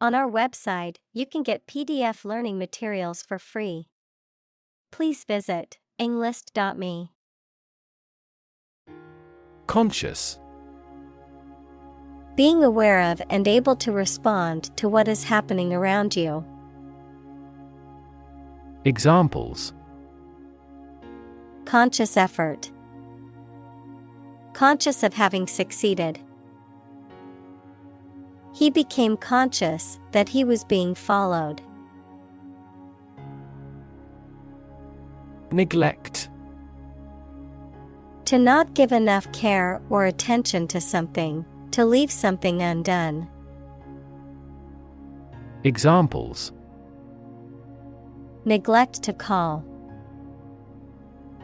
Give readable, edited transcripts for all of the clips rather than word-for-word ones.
On our website, you can get PDF learning materials for free. Please visit englist.me. Conscious. Being aware of and able to respond to what is happening around you. Examples: Conscious effort. Conscious of having succeeded. He became conscious that he was being followed. Neglect. To not give enough care or attention to something, to leave something undone. Examples: Neglect to call.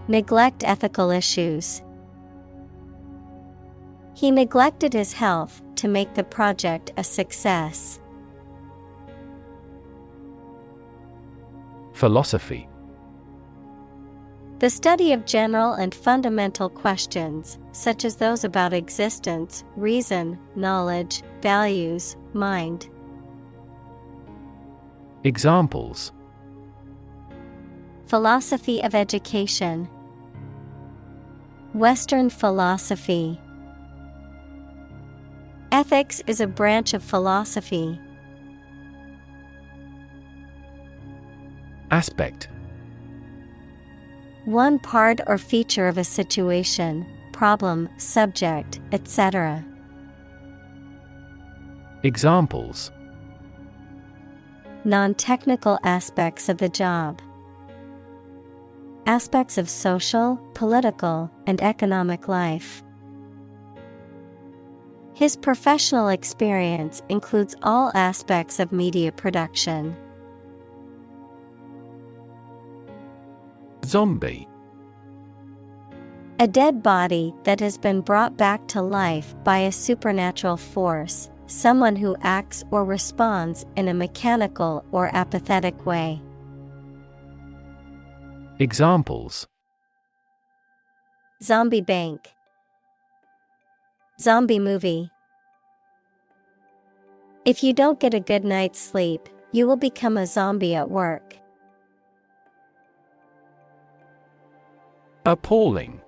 Neglect ethical issues. He neglected his health to make the project a success. Philosophy. The study of general and fundamental questions, such as those about existence, reason, knowledge, values, mind. Examples: Philosophy of education. Western philosophy. Ethics is a branch of philosophy. Aspect. One part or feature of a situation, problem, subject, etc. Examples: Non-technical aspects of the job. Aspects of social, political, and economic life. His professional experience includes all aspects of media production. Zombie. A dead body that has been brought back to life by a supernatural force, someone who acts or responds in a mechanical or apathetic way. Examples: Zombie bank. Zombie movie. If you don't get a good night's sleep, you will become a zombie at work. Appalling.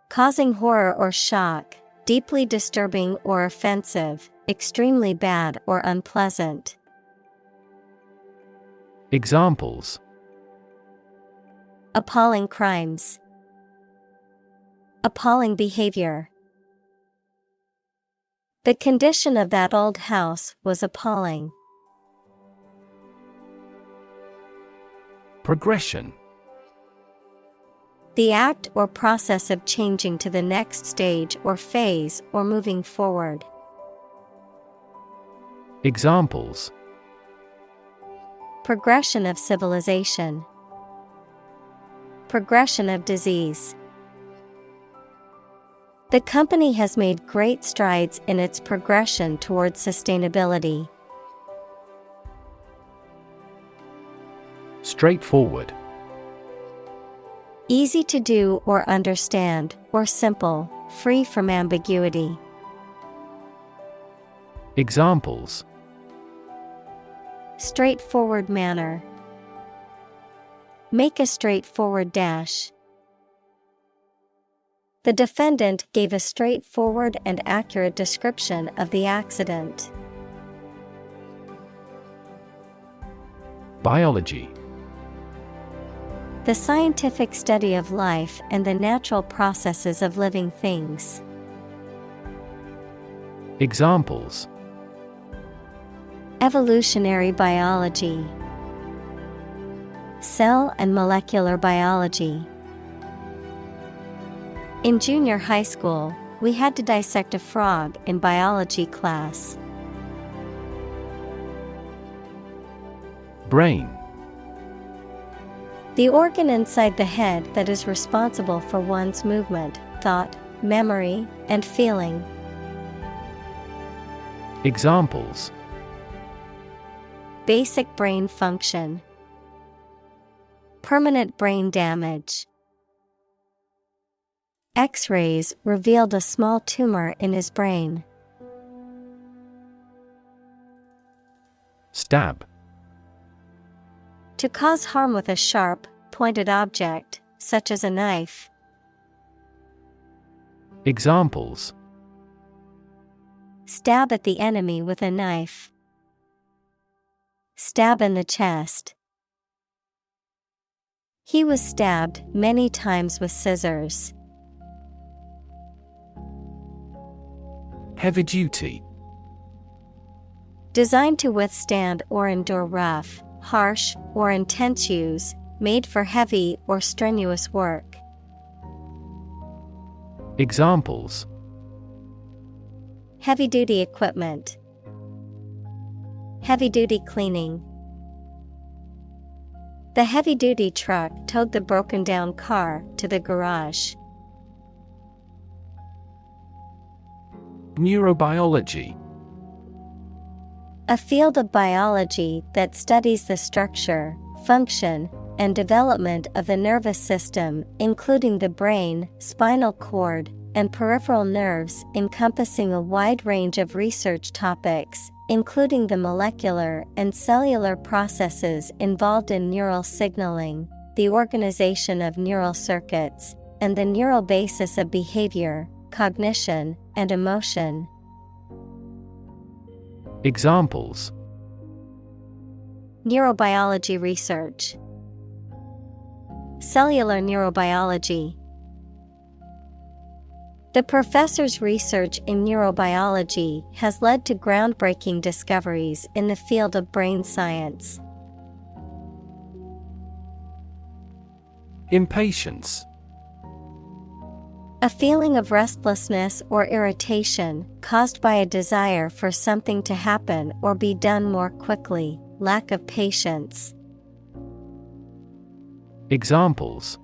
Causing horror or shock, deeply disturbing or offensive, extremely bad or unpleasant. Examples: Appalling crimes. Appalling behavior. The condition of that old house was appalling. Progression. The act or process of changing to the next stage or phase or moving forward. Examples: Progression of civilization. Progression of disease. The company has made great strides in its progression towards sustainability. Straightforward. Easy to do or understand, or simple, free from ambiguity. Examples: Straightforward manner. Make a straightforward dash. The defendant gave a straightforward and accurate description of the accident. Biology. The scientific study of life and the natural processes of living things. Examples: Evolutionary biology. Cell and molecular biology. In junior high school, we had to dissect a frog in biology class. Brain. The organ inside the head that is responsible for one's movement, thought, memory, and feeling. Examples: Basic brain function. Permanent brain damage. X-rays revealed a small tumor in his brain. Stab. To cause harm with a sharp, pointed object, such as a knife. Examples: Stab at the enemy with a knife. Stab in the chest. He was stabbed many times with scissors. Heavy duty. Designed to withstand or endure rough, harsh, or intense use, made for heavy or strenuous work. Examples: Heavy-duty equipment. Heavy-duty cleaning. The heavy-duty truck towed the broken-down car to the garage. Neurobiology. A field of biology that studies the structure, function, and development of the nervous system, including the brain, spinal cord, and peripheral nerves, encompassing a wide range of research topics, including the molecular and cellular processes involved in neural signaling, the organization of neural circuits, and the neural basis of behavior, cognition, and emotion. Examples: Neurobiology research. Cellular neurobiology. The professor's research in neurobiology has led to groundbreaking discoveries in the field of brain science. Impatience. A feeling of restlessness or irritation caused by a desire for something to happen or be done more quickly, lack of patience. Examples: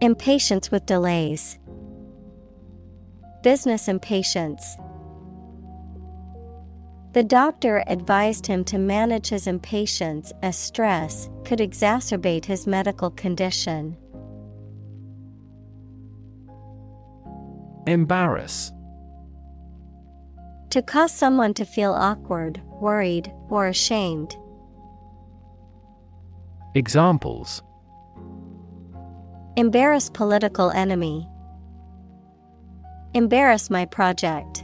Impatience with delays. Business impatience. The doctor advised him to manage his impatience as stress could exacerbate his medical condition. Embarrass. To cause someone to feel awkward, worried, or ashamed. Examples: Embarrass political enemy. Embarrass my project.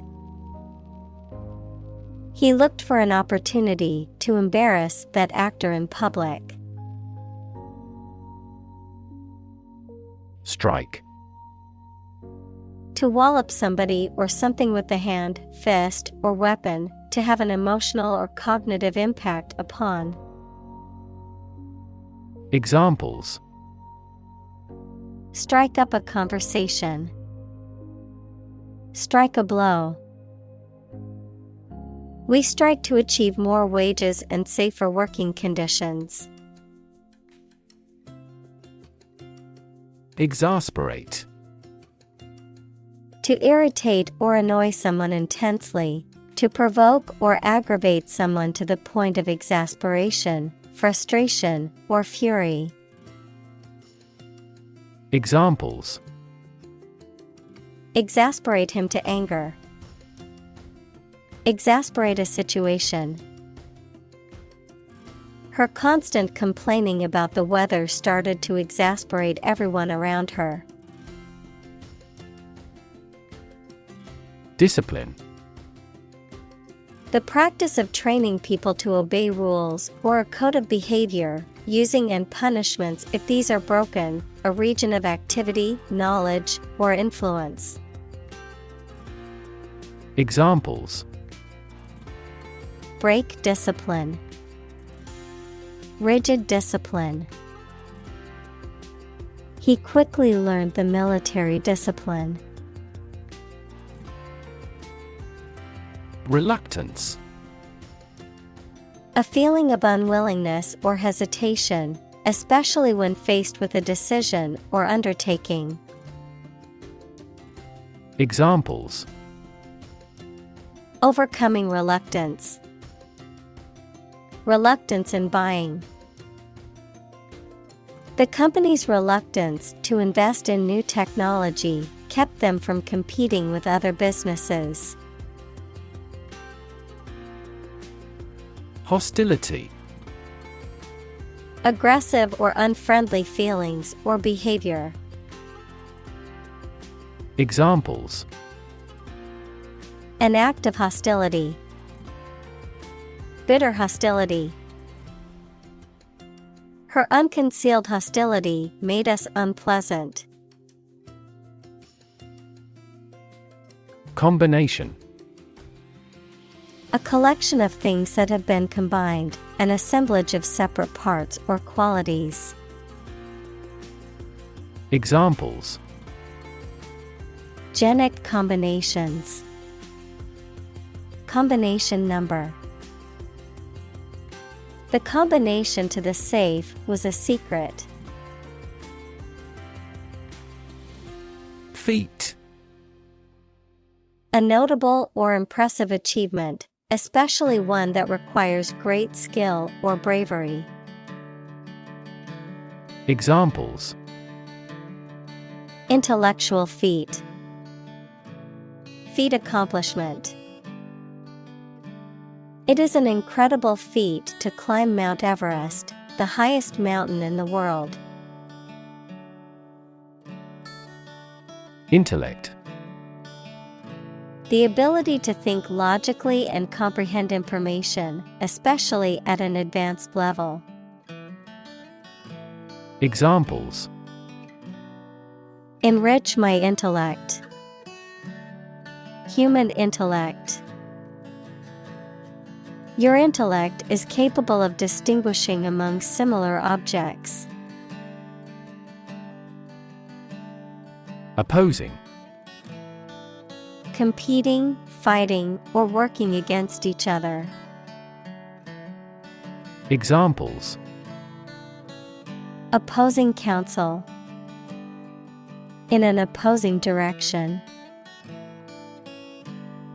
He looked for an opportunity to embarrass that actor in public. Strike. To wallop somebody or something with the hand, fist, or weapon, to have an emotional or cognitive impact upon. Examples: Strike up a conversation. Strike a blow. We strike to achieve more wages and safer working conditions. Exasperate. To irritate or annoy someone intensely, to provoke or aggravate someone to the point of exasperation, frustration, or fury. Examples: Exasperate him to anger. Exasperate a situation. Her constant complaining about the weather started to exasperate everyone around her. Discipline. The practice of training people to obey rules or a code of behavior, using and punishments if these are broken, a region of activity, knowledge, or influence. Examples: Break discipline. Rigid discipline. He quickly learned the military discipline. Reluctance. A feeling of unwillingness or hesitation, especially when faced with a decision or undertaking. Examples: Overcoming reluctance. Reluctance in buying. The company's reluctance to invest in new technology kept them from competing with other businesses. Hostility. Aggressive or unfriendly feelings or behavior. Examples: An act of hostility. Bitter hostility. Her unconcealed hostility made us unpleasant. Combination. A collection of things that have been combined, an assemblage of separate parts or qualities. Examples: Genic combinations. Combination number. The combination to the safe was a secret. Feat. A notable or impressive achievement, especially one that requires great skill or bravery. Examples: Intellectual feat. Feat accomplishment. It is an incredible feat to climb Mount Everest, the highest mountain in the world. Intellect. The ability to think logically and comprehend information, especially at an advanced level. Examples: Enrich my intellect. Human intellect. Your intellect is capable of distinguishing among similar objects. Opposing. Competing, fighting, or working against each other. Examples: Opposing counsel. In an opposing direction.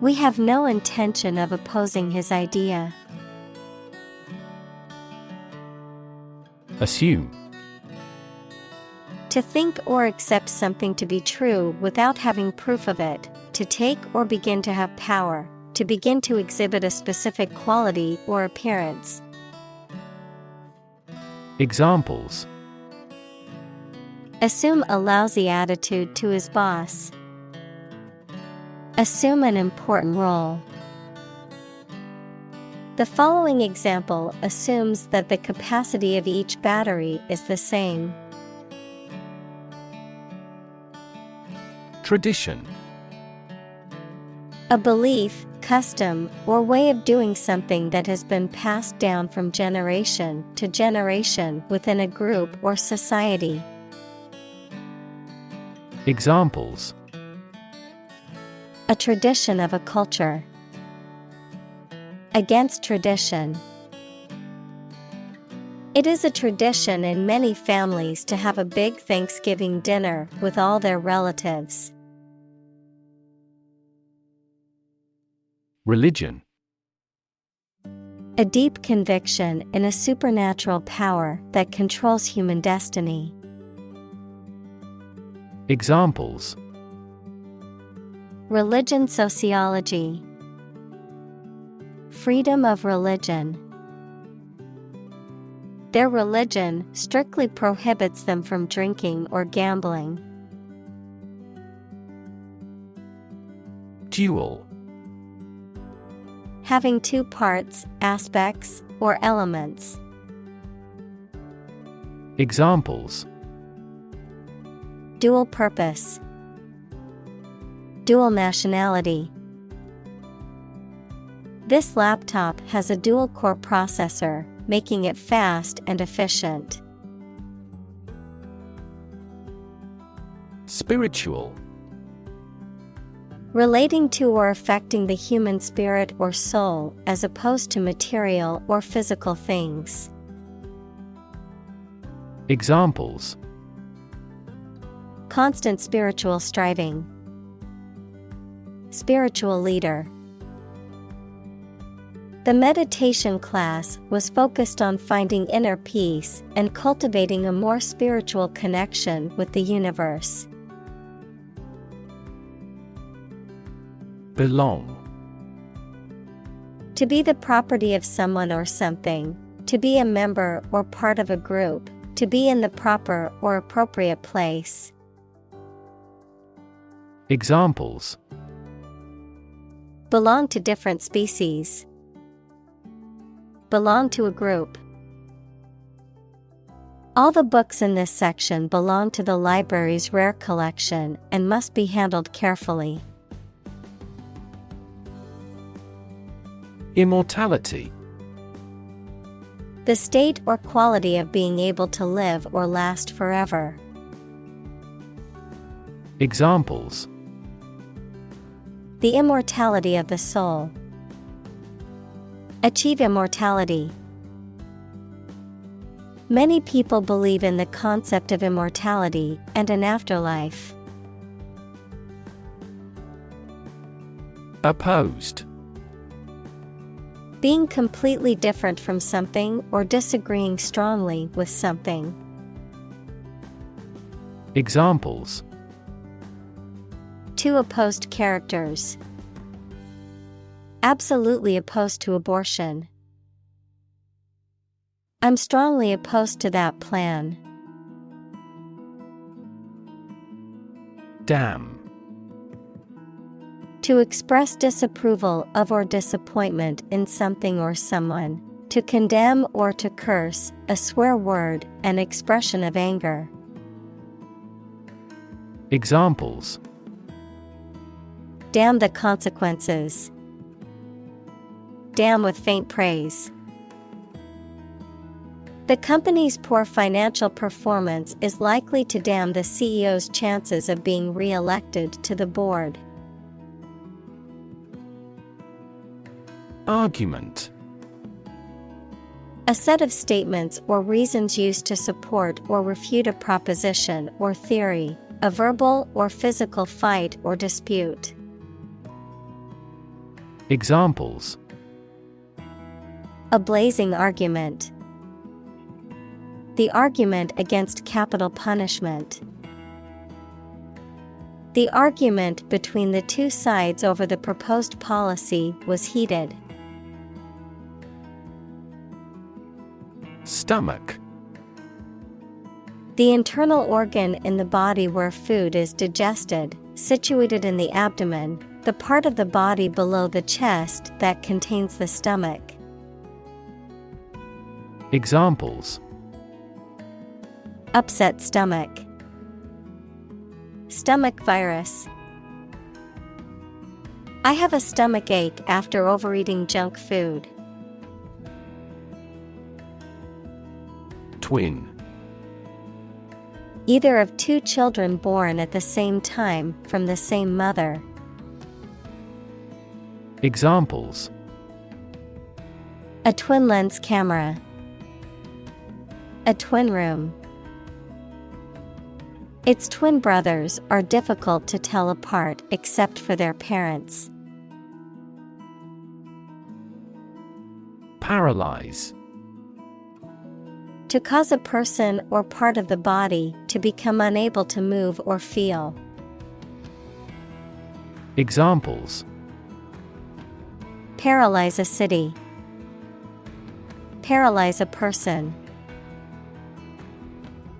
We have no intention of opposing his idea. Assume. To think or accept something to be true without having proof of it, to take or begin to have power, to begin to exhibit a specific quality or appearance. Examples: Assume a lousy attitude to his boss. Assume an important role. The following example assumes that the capacity of each battery is the same. Tradition. A belief, custom, or way of doing something that has been passed down from generation to generation within a group or society. Examples: A tradition of a culture. Against tradition. It is a tradition in many families to have a big Thanksgiving dinner with all their relatives. Religion. A deep conviction in a supernatural power that controls human destiny. Examples: Religion sociology. Freedom of religion. Their religion strictly prohibits them from drinking or gambling. Dual. Having two parts, aspects, or elements. Examples: Dual purpose. Dual nationality. This laptop has a dual-core processor, making it fast and efficient. Spiritual. Relating to or affecting the human spirit or soul as opposed to material or physical things. Examples: Constant spiritual striving. Spiritual leader. The meditation class was focused on finding inner peace and cultivating a more spiritual connection with the universe. Belong. To be the property of someone or something, to be a member or part of a group, to be in the proper or appropriate place. Examples: Belong to different species. Belong to a group. All the books in this section belong to the library's rare collection and must be handled carefully. Immortality. The state or quality of being able to live or last forever. Examples: The immortality of the soul. Achieve immortality. Many people believe in the concept of immortality and an afterlife. Opposed. Being completely different from something or disagreeing strongly with something. Examples: Two opposed characters. Absolutely opposed to abortion. I'm strongly opposed to that plan. Damn. To express disapproval of or disappointment in something or someone. To condemn or to curse, a swear word, an expression of anger. Examples: Damn the consequences. Damn with faint praise. The company's poor financial performance is likely to damn the CEO's chances of being re-elected to the board. Argument. A set of statements or reasons used to support or refute a proposition or theory, a verbal or physical fight or dispute. Examples: A blazing argument. The argument against capital punishment. The argument between the two sides over the proposed policy was heated. Stomach. The internal organ in the body where food is digested, situated in the abdomen, the part of the body below the chest that contains the stomach. Examples: Upset stomach. Stomach virus. I have a stomach ache after overeating junk food. Twin. Either of two children born at the same time from the same mother. Examples: A twin lens camera. A twin room. Its twin brothers are difficult to tell apart except for their parents. Paralyze. To cause a person or part of the body to become unable to move or feel. Examples: Paralyze a city. Paralyze a person.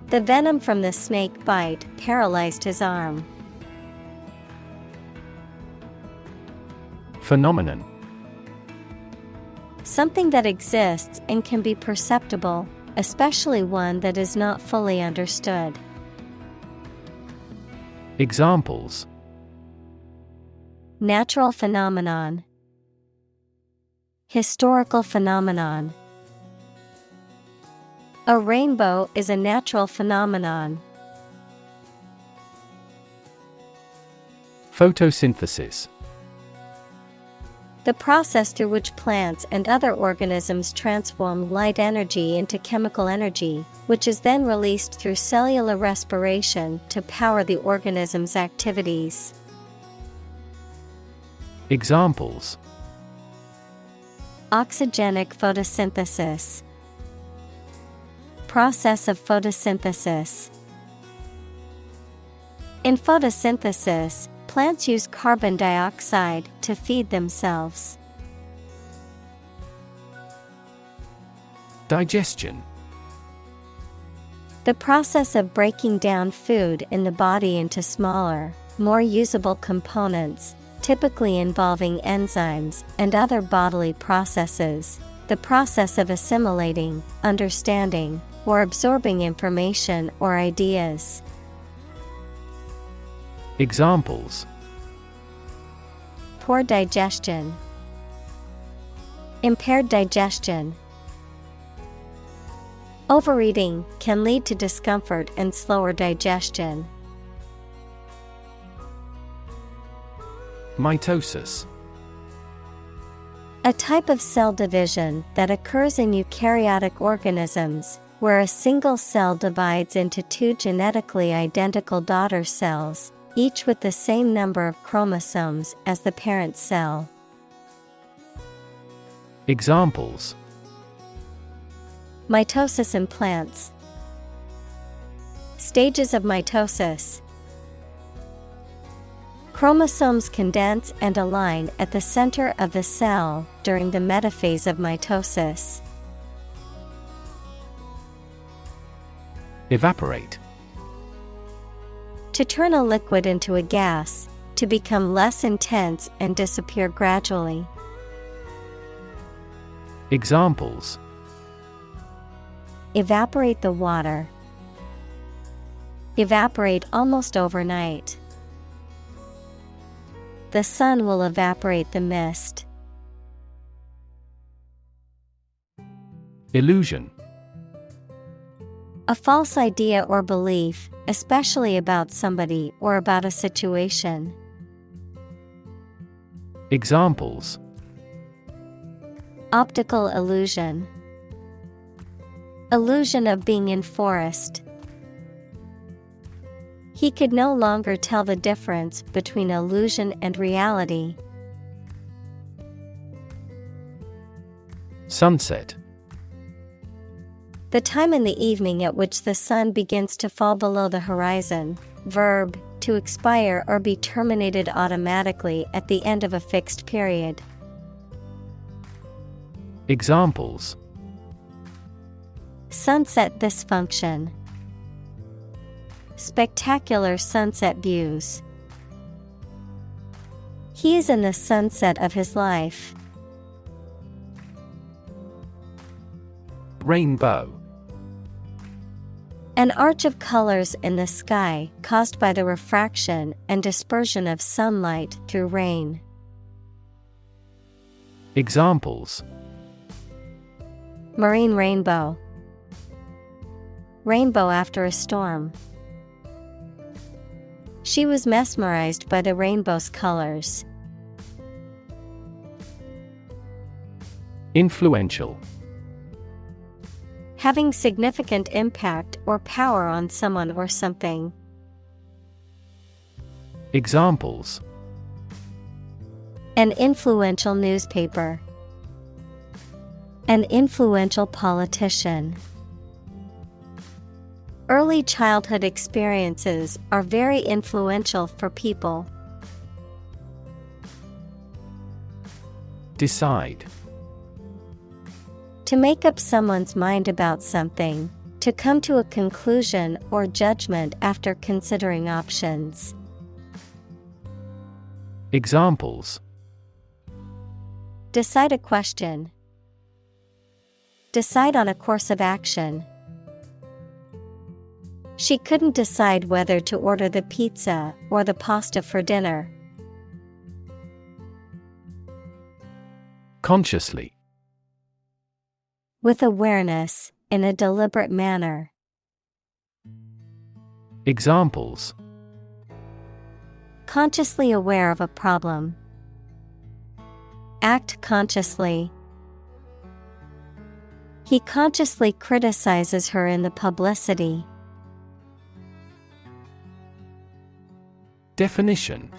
The venom from the snake bite paralyzed his arm. Phenomenon. Something that exists and can be perceptible, especially one that is not fully understood. Examples: Natural phenomenon. Historical phenomenon. A rainbow is a natural phenomenon. Photosynthesis. The process through which plants and other organisms transform light energy into chemical energy, which is then released through cellular respiration to power the organism's activities. Examples: Oxygenic photosynthesis. Process of photosynthesis. In photosynthesis, plants use carbon dioxide to feed themselves. Digestion. The process of breaking down food in the body into smaller, more usable components, typically involving enzymes and other bodily processes. The process of assimilating, understanding, or absorbing information or ideas. Examples: Poor digestion. Impaired digestion. Overeating can lead to discomfort and slower digestion. Mitosis. A type of cell division that occurs in eukaryotic organisms, where a single cell divides into two genetically identical daughter cells, each with the same number of chromosomes as the parent cell. Examples: Mitosis in plants. Stages of mitosis. Chromosomes condense and align at the center of the cell during the metaphase of mitosis. Evaporate. To turn a liquid into a gas, to become less intense and disappear gradually. Examples: Evaporate the water. Evaporate almost overnight. The sun will evaporate the mist. Illusion. A false idea or belief, especially about somebody or about a situation. Examples: Optical illusion. Illusion of being in forest. He could no longer tell the difference between illusion and reality. Sunset. The time in the evening at which the sun begins to fall below the horizon. Verb, to expire or be terminated automatically at the end of a fixed period. Examples: Sunset dysfunction. Spectacular sunset views. He is in the sunset of his life. Rainbow. An arch of colors in the sky caused by the refraction and dispersion of sunlight through rain. Examples: Marine rainbow. Rainbow after a storm. She was mesmerized by the rainbow's colors. Influential. Having significant impact or power on someone or something. Examples: An influential newspaper. An influential politician. Early childhood experiences are very influential for people. Decide. To make up someone's mind about something, to come to a conclusion or judgment after considering options. Examples: Decide a question. Decide on a course of action. She couldn't decide whether to order the pizza or the pasta for dinner. Consciously. With awareness, in a deliberate manner. Examples: Consciously aware of a problem. Act consciously. He consciously criticizes her in the publicity. Definition.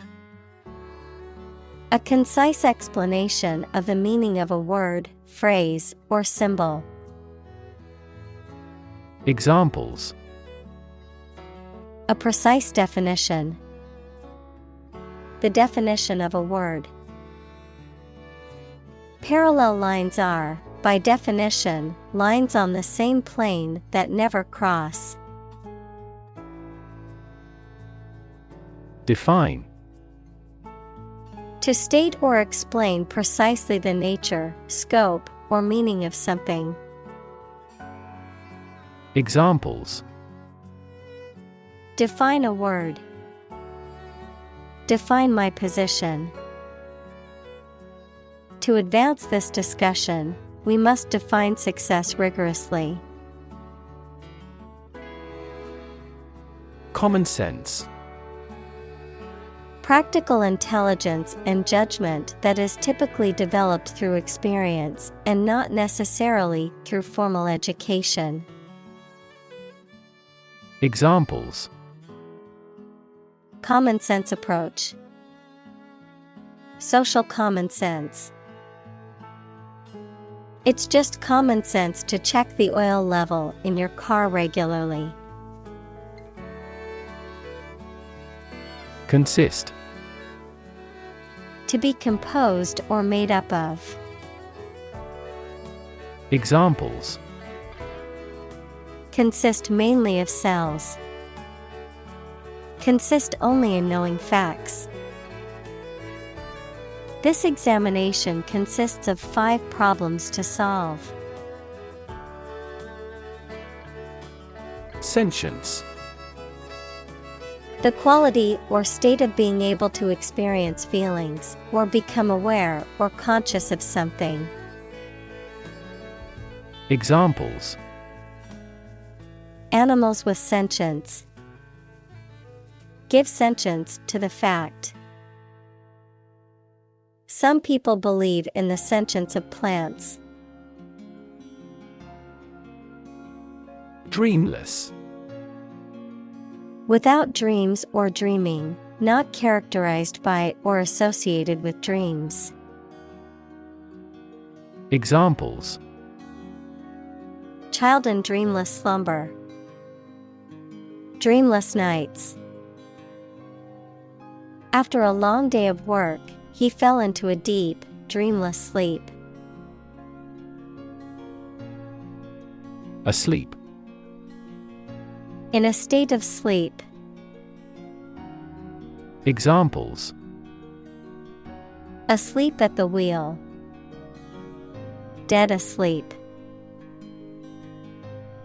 A concise explanation of the meaning of a word, phrase, or symbol. Examples: A precise definition. The definition of a word. Parallel lines are by definition, lines on the same plane that never cross. Define. To state or explain precisely the nature, scope, or meaning of something. Examples. Define a word. Define my position. To advance this discussion, we must define success rigorously. Common sense. Practical intelligence and judgment that is typically developed through experience and not necessarily through formal education. Examples. Common sense approach. Social common sense. It's just common sense to check the oil level in your car regularly. Consist. To be composed or made up of. Examples. Consist mainly of cells. Consist only in knowing facts. This examination consists of 5 problems to solve. Sentience. The quality or state of being able to experience feelings, or become aware or conscious of something. Examples. Animals with sentience. Give sentience to the fact. Some people believe in the sentience of plants. Dreamless. Without dreams or dreaming, not characterized by or associated with dreams. Examples. Child in dreamless slumber. Dreamless nights. After a long day of work, he fell into a deep, dreamless sleep. Asleep. In a state of sleep. Examples. Asleep at the wheel. Dead asleep.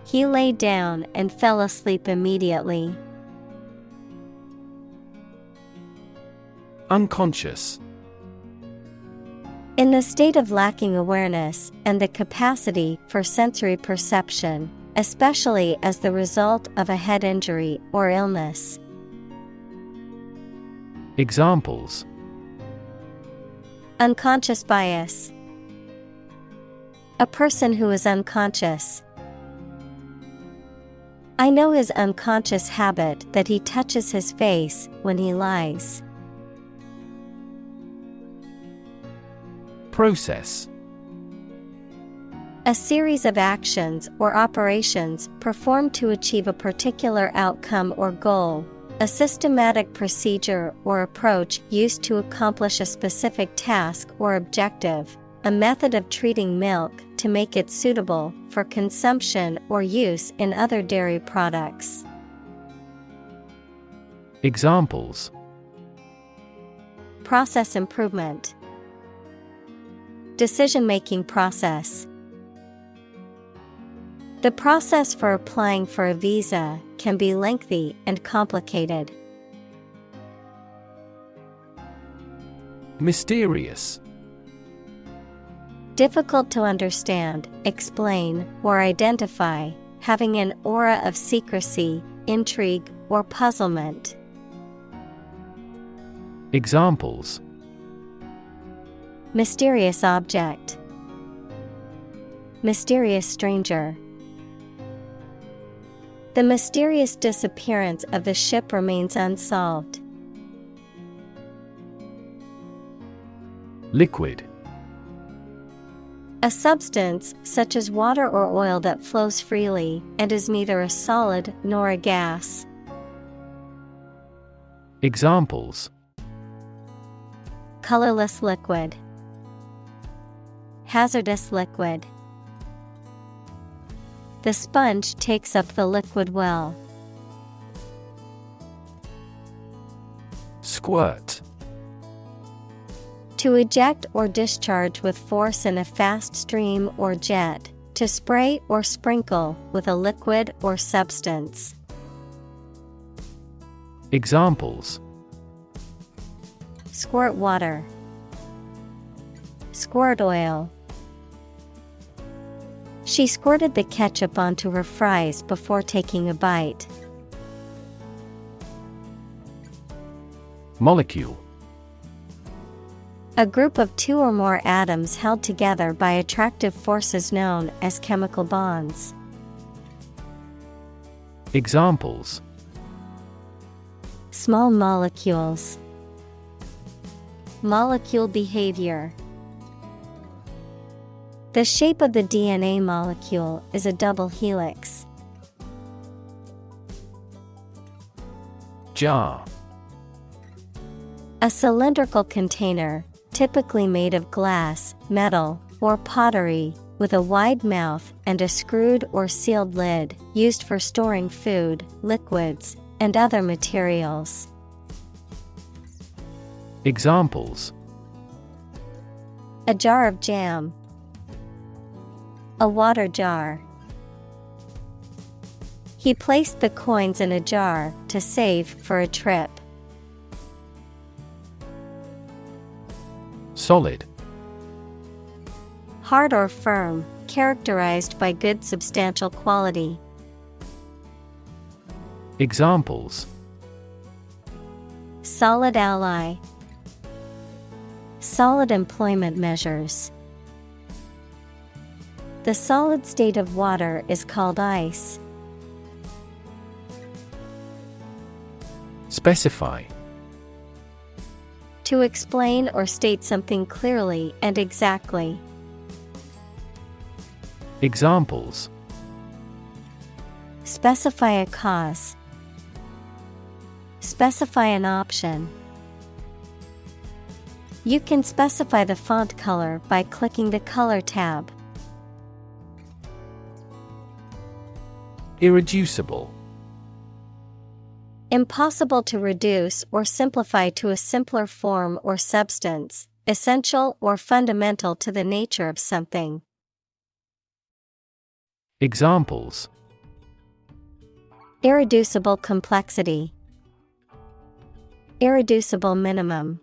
He lay down and fell asleep immediately. Unconscious. In the state of lacking awareness and the capacity for sensory perception, especially as the result of a head injury or illness. Examples. Unconscious bias. A person who is unconscious. I know his unconscious habit that he touches his face when he lies. Process. A series of actions or operations performed to achieve a particular outcome or goal. A systematic procedure or approach used to accomplish a specific task or objective. A method of treating milk to make it suitable for consumption or use in other dairy products. Examples. Process improvement. Decision-making process. The process for applying for a visa can be lengthy and complicated. Mysterious. Difficult to understand, explain, or identify, having an aura of secrecy, intrigue, or puzzlement. Examples. Mysterious object. Mysterious stranger. The mysterious disappearance of the ship remains unsolved. Liquid. A substance, such as water or oil that flows freely, and is neither a solid nor a gas. Examples. Colorless liquid. Hazardous liquid. The sponge takes up the liquid well. Squirt. To eject or discharge with force in a fast stream or jet, to spray or sprinkle with a liquid or substance. Examples: Squirt water. Squirt oil. She squirted the ketchup onto her fries before taking a bite. Molecule. A group of two or more atoms held together by attractive forces known as chemical bonds. Examples: Small molecules. Molecule behavior. The shape of the DNA molecule is a double helix. Jar. A cylindrical container, typically made of glass, metal, or pottery, with a wide mouth and a screwed or sealed lid, used for storing food, liquids, and other materials. Examples: A jar of jam. A water jar. He placed the coins in a jar to save for a trip. Solid. Hard or firm, characterized by good substantial quality. Examples: Solid ally. Solid employment measures. The solid state of water is called ice. Specify. To explain or state something clearly and exactly. Examples: Specify a cause. Specify an option. You can specify the font color by clicking the Color tab. Irreducible. Impossible to reduce or simplify to a simpler form or substance, essential or fundamental to the nature of something. Examples: Irreducible complexity. Irreducible minimum.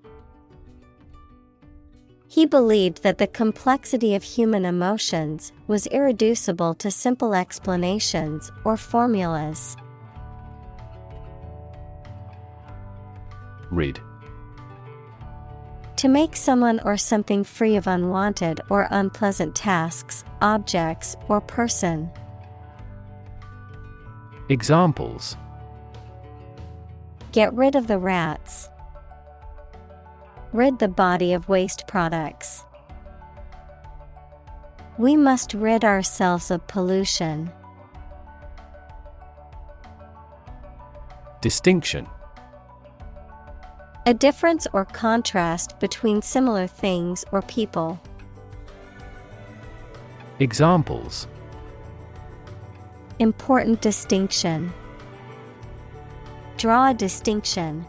He believed that the complexity of human emotions was irreducible to simple explanations or formulas. Rid. To make someone or something free of unwanted or unpleasant tasks, objects, or person. Examples: Get rid of the rats. Rid the body of waste products. We must rid ourselves of pollution. Distinction. A difference or contrast between similar things or people. Examples: Important distinction. Draw a distinction.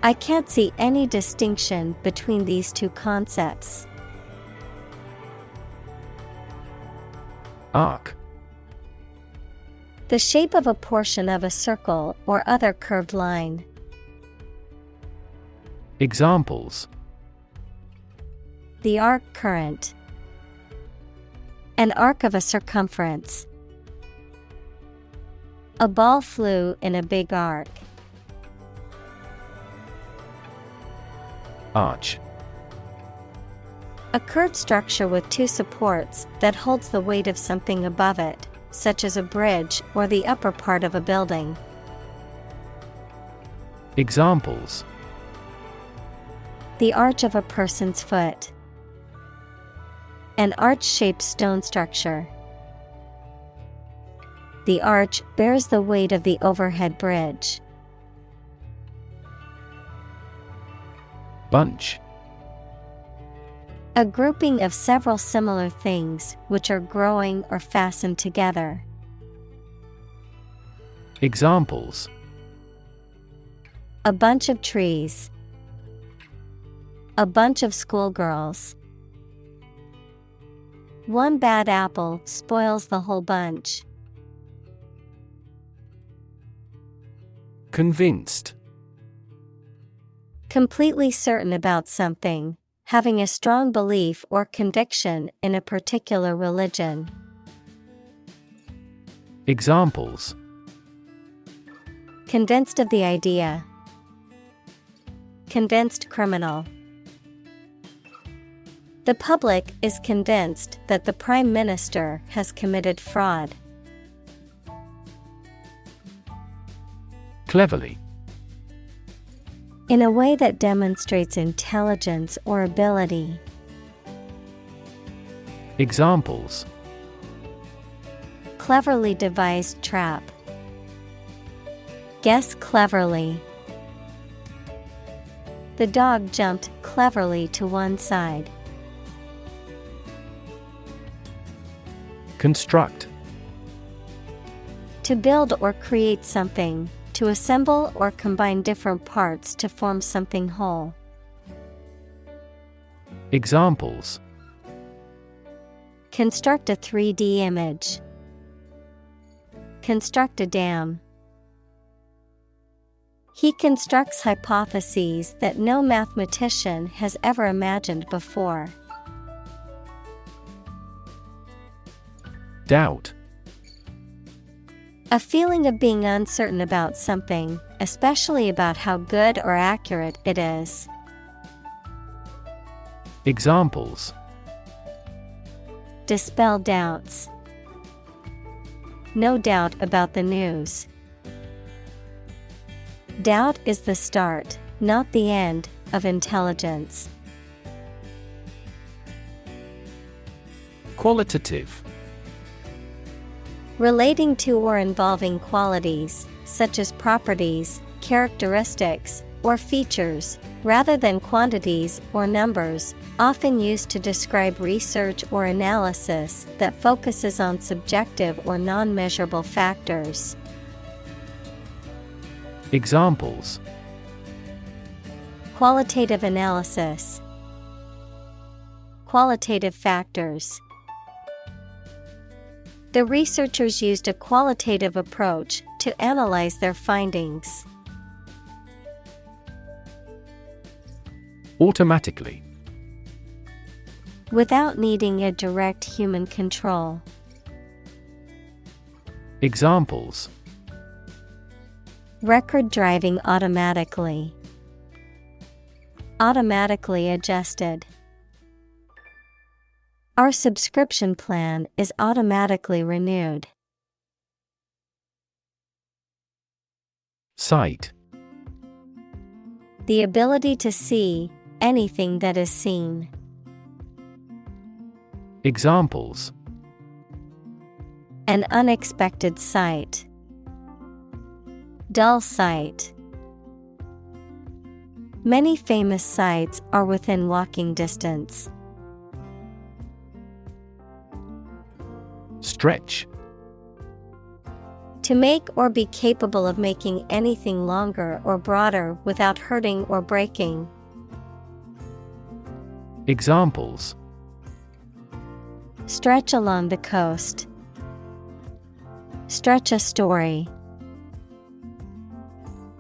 I can't see any distinction between these two concepts. Arc. The shape of a portion of a circle or other curved line. Examples: The arc current. An arc of a circumference. A ball flew in a big arc. Arch. A curved structure with two supports that holds the weight of something above it, such as a bridge or the upper part of a building. Examples: The arch of a person's foot. An arch-shaped stone structure. The arch bears the weight of the overhead bridge. Bunch. A grouping of several similar things which are growing or fastened together. Examples: A bunch of trees. A bunch of schoolgirls. One bad apple spoils the whole bunch. Convinced. Completely certain about something, having a strong belief or conviction in a particular religion. Examples: convinced of the idea. Convinced criminal. The public is convinced that the Prime Minister has committed fraud. Cleverly. In a way that demonstrates intelligence or ability. Examples: cleverly devised trap. Guess cleverly. The dog jumped cleverly to one side. Construct. To build or create something, to assemble or combine different parts to form something whole. Examples: construct a 3D image. Construct a dam. He constructs hypotheses that no mathematician has ever imagined before. Doubt. A feeling of being uncertain about something, especially about how good or accurate it is. Examples: dispel doubts. No doubt about the news. Doubt is the start, not the end, of intelligence. Qualitative. Relating to or involving qualities, such as properties, characteristics, or features, rather than quantities or numbers, often used to describe research or analysis that focuses on subjective or non-measurable factors. Examples: qualitative analysis. Qualitative factors. The researchers used a qualitative approach to analyze their findings. Automatically. Without needing a direct human control. Examples: record driving automatically. Automatically adjusted. Our subscription plan is automatically renewed. Sight. The ability to see anything that is seen. Examples: an unexpected sight. Dull sight. Many famous sites are within walking distance. Stretch. To make or be capable of making anything longer or broader without hurting or breaking. Examples: stretch along the coast. Stretch a story.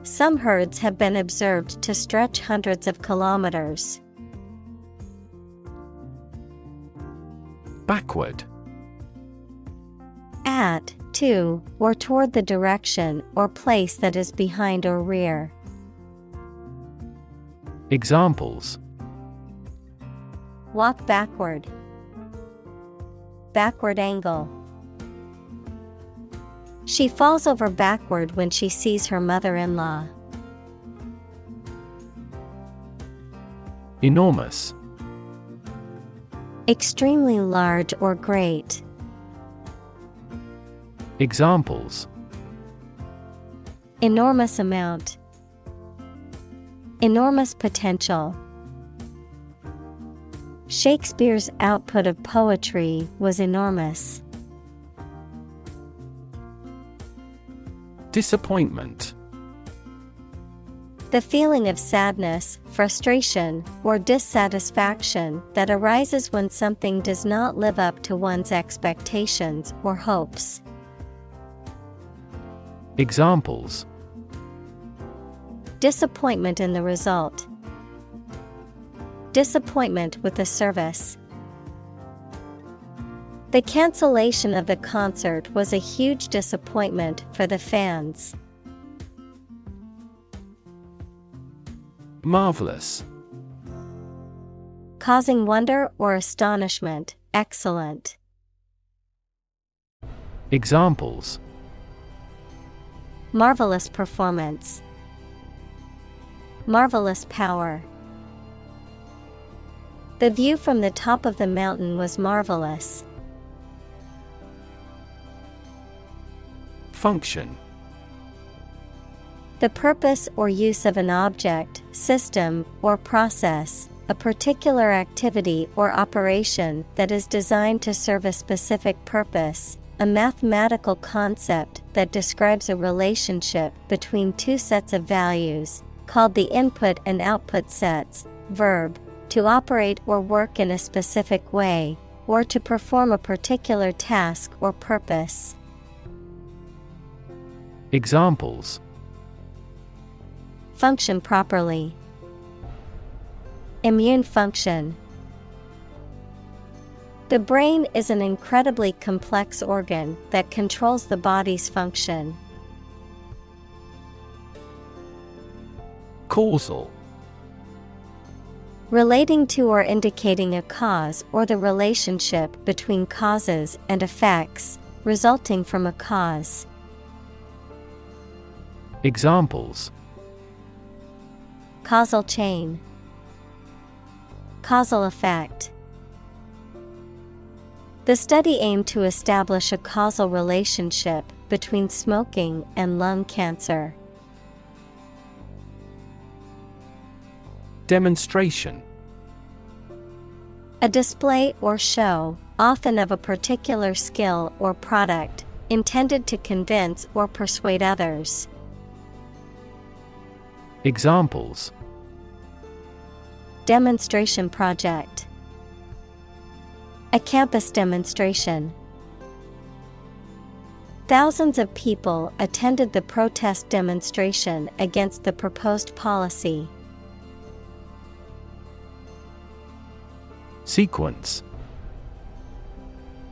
Some herds have been observed to stretch hundreds of kilometers. Backward. At, to, or toward the direction or place that is behind or rear. Examples: walk backward. Backward angle. She falls over backward when she sees her mother-in-law. Enormous. Extremely large or great. Examples: enormous amount. Enormous potential. Shakespeare's output of poetry was enormous. Disappointment. The feeling of sadness, frustration, or dissatisfaction that arises when something does not live up to one's expectations or hopes. Examples: disappointment in the result. Disappointment with the service. The cancellation of the concert was a huge disappointment for the fans. Marvelous. Causing wonder or astonishment, excellent. Examples: marvelous performance. Marvelous power. The view from the top of the mountain was marvelous. Function. The purpose or use of an object, system, or process, a particular activity or operation that is designed to serve a specific purpose, a mathematical concept that describes a relationship between two sets of values, called the input and output sets. Verb, to operate or work in a specific way, or to perform a particular task or purpose. Examples: function properly. Immune function. The brain is an incredibly complex organ that controls the body's function. Causal. Relating to or indicating a cause or the relationship between causes and effects, resulting from a cause. Examples: causal chain. Causal effect. The study aimed to establish a causal relationship between smoking and lung cancer. Demonstration. A display or show, often of a particular skill or product, intended to convince or persuade others. Examples: demonstration project. A campus demonstration. Thousands of people attended the protest demonstration against the proposed policy. Sequence.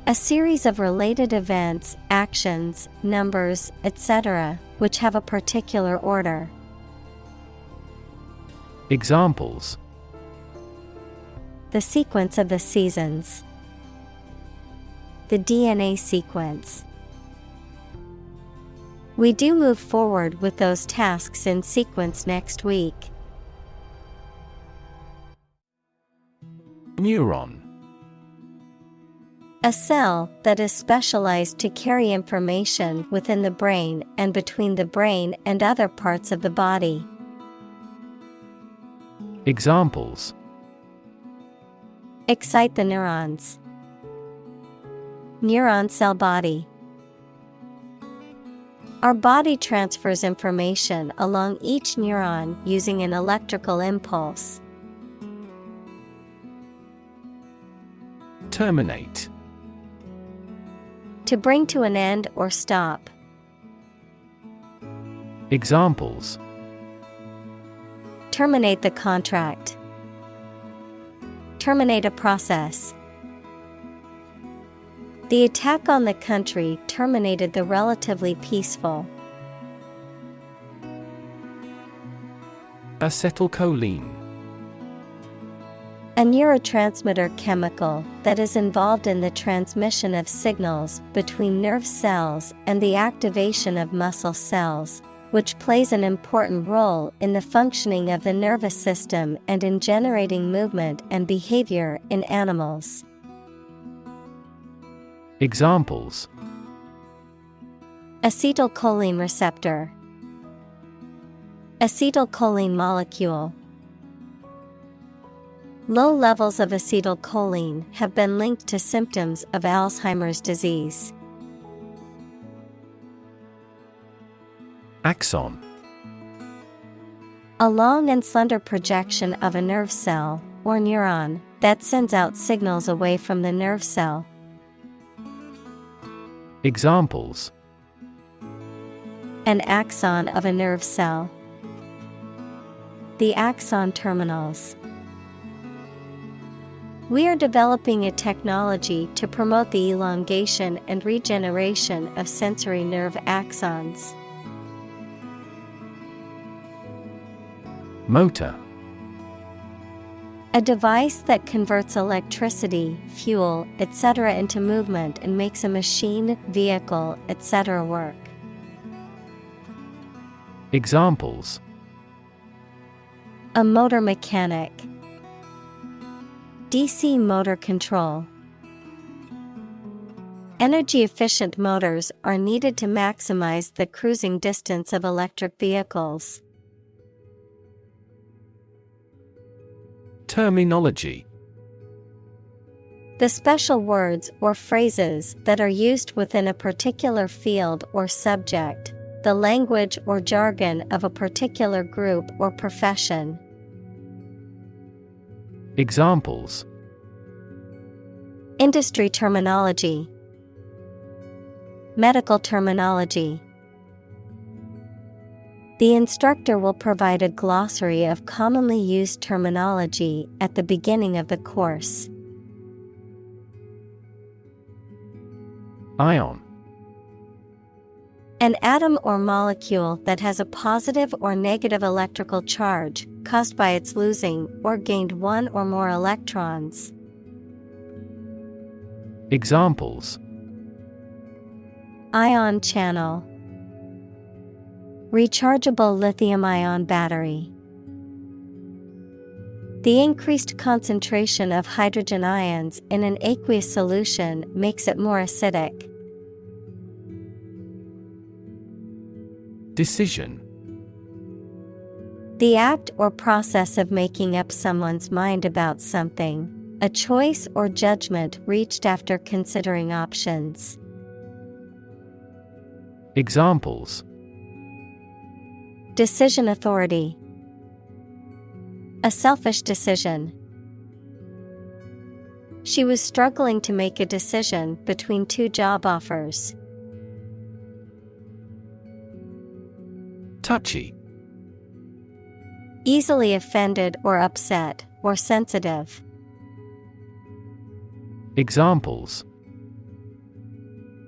A series of related events, actions, numbers, etc., which have a particular order. Examples: the sequence of the seasons. The DNA sequence. We do move forward with those tasks in sequence next week. Neuron. A cell that is specialized to carry information within the brain and between the brain and other parts of the body. Examples: excite the neurons. Neuron cell body. Our body transfers information along each neuron using an electrical impulse. Terminate. To bring to an end or stop. Examples: terminate the contract. Terminate a process. The attack on the country terminated the relatively peaceful. Acetylcholine. A neurotransmitter chemical that is involved in the transmission of signals between nerve cells and the activation of muscle cells, which plays an important role in the functioning of the nervous system and in generating movement and behavior in animals. Examples: acetylcholine receptor. Acetylcholine molecule. Low levels of acetylcholine have been linked to symptoms of Alzheimer's disease. Axon. A long and slender projection of a nerve cell, or neuron, that sends out signals away from the nerve cell. Examples: An axon of a nerve cell. The axon terminals. We are developing a technology to promote the elongation and regeneration of sensory nerve axons. Motor. A device that converts electricity, fuel, etc. into movement and makes a machine, vehicle, etc. work. Examples: A motor mechanic. DC motor control. Energy-efficient motors are needed to maximize the cruising distance of electric vehicles. Terminology. The special words or phrases that are used within a particular field or subject, the language or jargon of a particular group or profession. Examples: Industry terminology. Medical terminology. The instructor will provide a glossary of commonly used terminology at the beginning of the course. Ion. An atom or molecule that has a positive or negative electrical charge caused by its losing or gained one or more electrons. Examples: Ion channel. Rechargeable lithium-ion battery. The increased concentration of hydrogen ions in an aqueous solution makes it more acidic. Decision. The act or process of making up someone's mind about something, a choice or judgment reached after considering options. Examples: Decision authority. A selfish decision. She was struggling to make a decision between two job offers. Touchy. Easily offended or upset, or sensitive. Examples: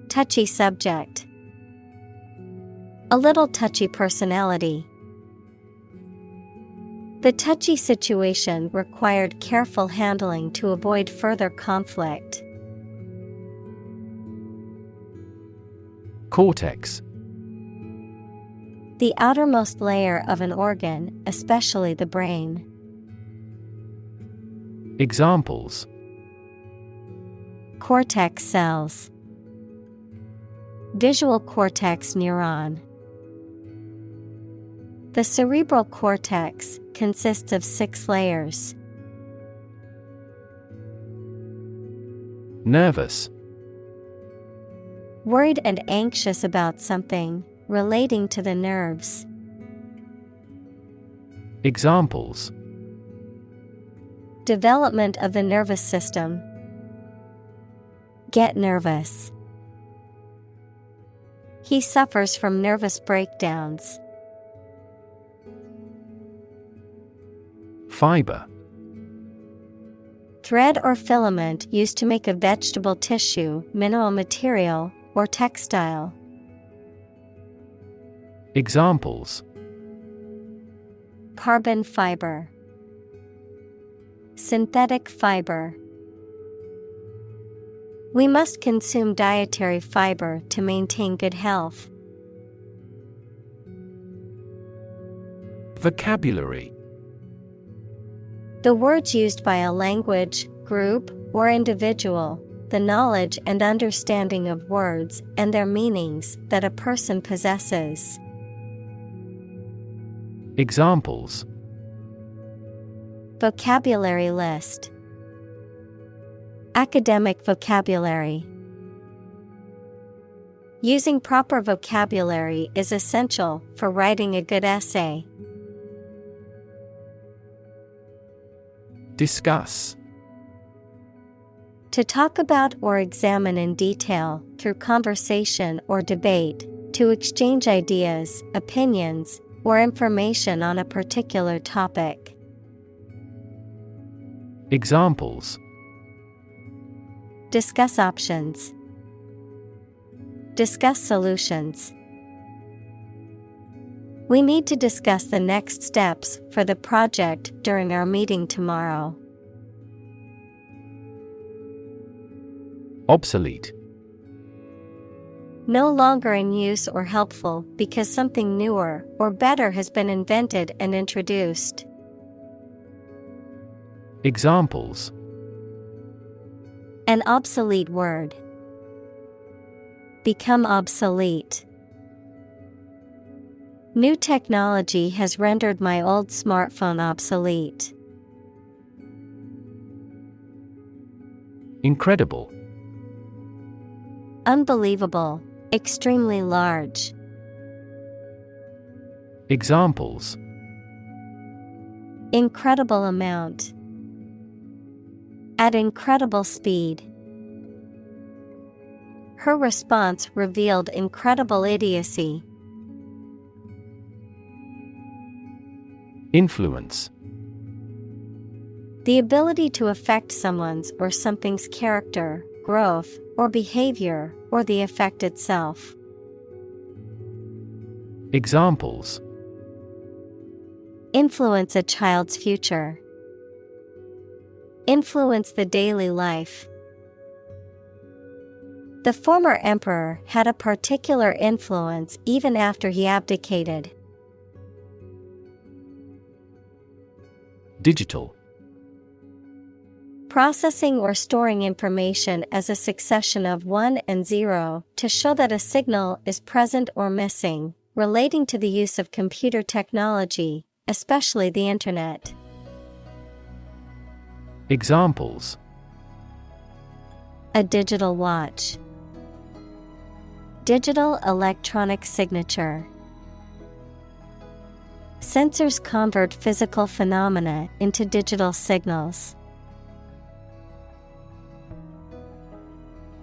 Touchy subject. A little touchy personality. The touchy situation required careful handling to avoid further conflict. Cortex. The outermost layer of an organ, especially the brain. Examples: Cortex cells. Visual cortex neuron. The cerebral cortex consists of 6 layers. Nervous. Worried and anxious about something, relating to the nerves. Examples: Development of the nervous system. Get nervous. He suffers from nervous breakdowns. Fiber. Thread or filament used to make a vegetable tissue, mineral material, or textile. Examples: Carbon fiber. Synthetic fiber. We must consume dietary fiber to maintain good health. Vocabulary. The words used by a language, group, or individual, the knowledge and understanding of words and their meanings that a person possesses. Examples: Vocabulary list. Academic vocabulary. Using proper vocabulary is essential for writing a good essay. Discuss. To talk about or examine in detail, through conversation or debate, to exchange ideas, opinions, or information on a particular topic. Examples. Discuss options. Discuss solutions. We need to discuss the next steps for the project during our meeting tomorrow. Obsolete. No longer in use or helpful because something newer or better has been invented and introduced. Examples. An obsolete word. Become obsolete. New technology has rendered my old smartphone obsolete. Incredible. Unbelievable. Extremely large. Examples. Incredible amount. At incredible speed. Her response revealed incredible idiocy. Influence. The ability to affect someone's or something's character, growth, or behavior, or the effect itself. Examples. Influence a child's future. Influence the daily life. The former emperor had a particular influence even after he abdicated. Digital. Processing or storing information as a succession of 1 and 0 to show that a signal is present or missing, relating to the use of computer technology, especially the Internet. Examples. A digital watch. Digital electronic signature. Sensors convert physical phenomena into digital signals.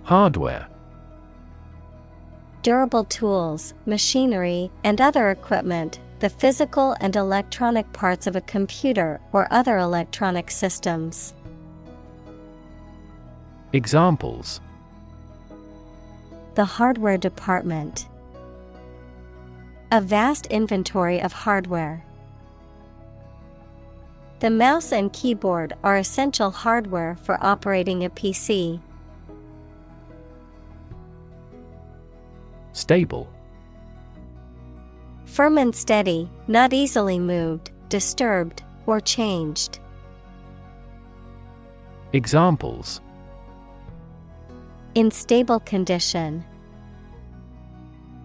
Hardware. Durable tools, machinery, and other equipment, the physical and electronic parts of a computer or other electronic systems. Examples. The hardware department. A vast inventory of hardware. The mouse and keyboard are essential hardware for operating a PC. Stable. Firm and steady, not easily moved, disturbed, or changed. Examples. In stable condition.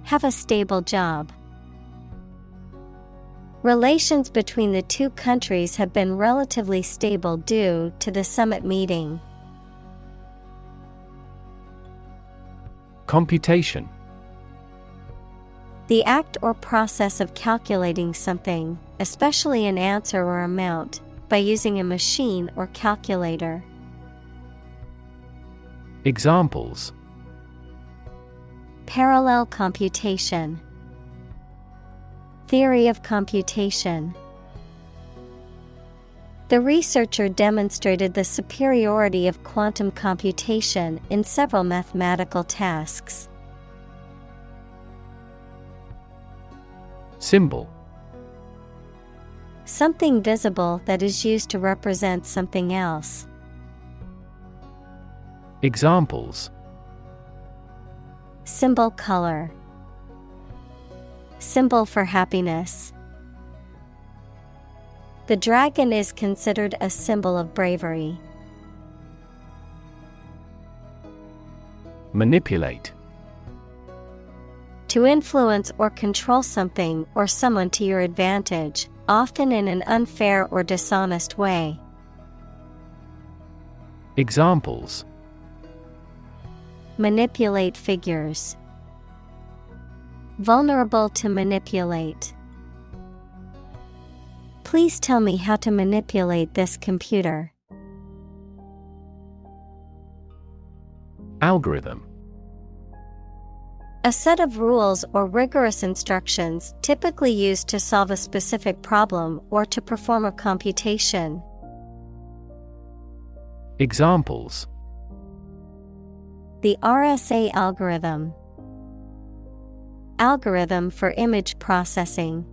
Have a stable job. Relations between the two countries have been relatively stable due to the summit meeting. Computation. The act or process of calculating something, especially an answer or amount, by using a machine or calculator. Examples. Parallel computation. Theory of computation. The researcher demonstrated the superiority of quantum computation in several mathematical tasks. Symbol. Something visible that is used to represent something else. Examples. Symbol color. Symbol for happiness. The dragon is considered a symbol of bravery. Manipulate. To influence or control something or someone to your advantage, often in an unfair or dishonest way. Examples: Manipulate figures. Vulnerable to manipulate. Please tell me how to manipulate this computer. Algorithm. A set of rules or rigorous instructions typically used to solve a specific problem or to perform a computation. Examples: The RSA algorithm. Algorithm for image processing.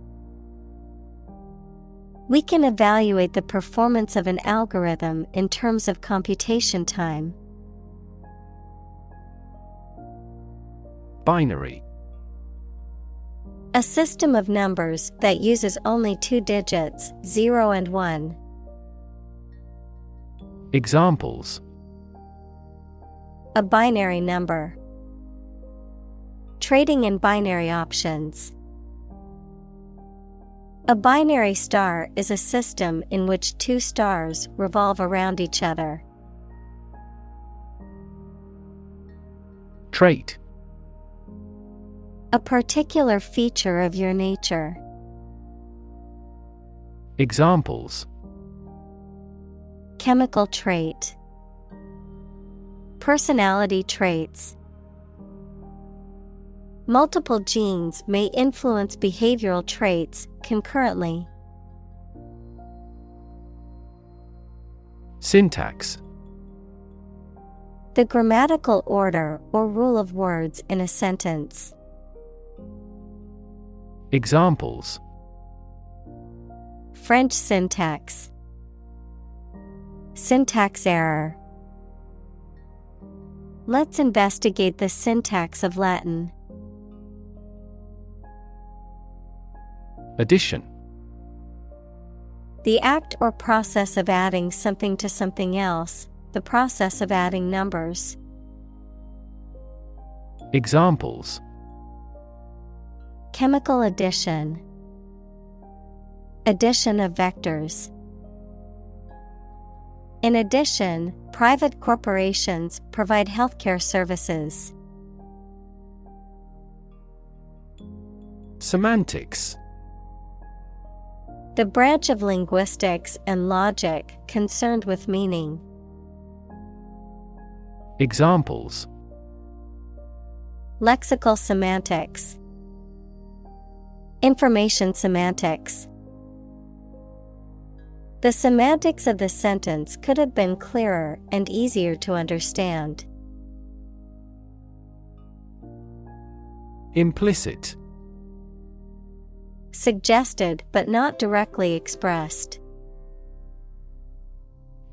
We can evaluate the performance of an algorithm in terms of computation time. Binary. A system of numbers that uses only two digits, 0 and 1. Examples: A binary number. Trading in binary options. A binary star is a system in which two stars revolve around each other. Trait. A particular feature of your nature. Examples: Chemical trait. Personality traits. Multiple genes may influence behavioral traits concurrently. Syntax. The grammatical order or rule of words in a sentence. Examples: French syntax. Syntax error. Let's investigate the syntax of Latin. Addition. The act or process of adding something to something else, the process of adding numbers. Examples: Chemical addition. Addition of vectors. In addition, private corporations provide healthcare services. Semantics. The branch of linguistics and logic concerned with meaning. Examples: Lexical semantics. Information semantics. The semantics of the sentence could have been clearer and easier to understand. Implicit. Suggested but not directly expressed.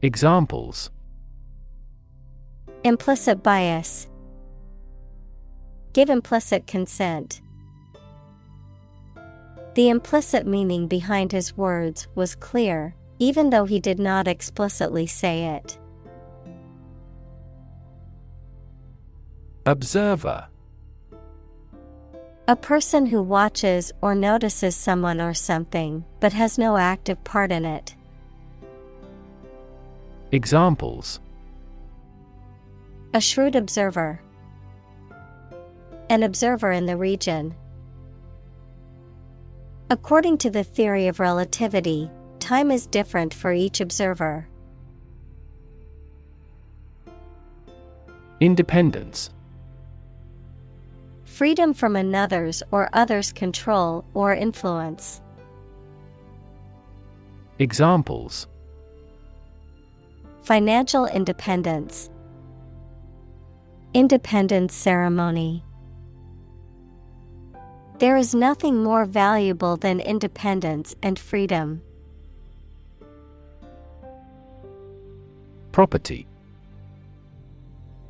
Examples: Implicit bias. Give implicit consent. The implicit meaning behind his words was clear, even though he did not explicitly say it. Observer. A person who watches or notices someone or something, but has no active part in it. Examples: A shrewd observer. An observer in the region. According to the theory of relativity, time is different for each observer. Independence. Freedom from another's or others' control or influence. Examples: Financial independence. Independence ceremony. There is nothing more valuable than independence and freedom. Property.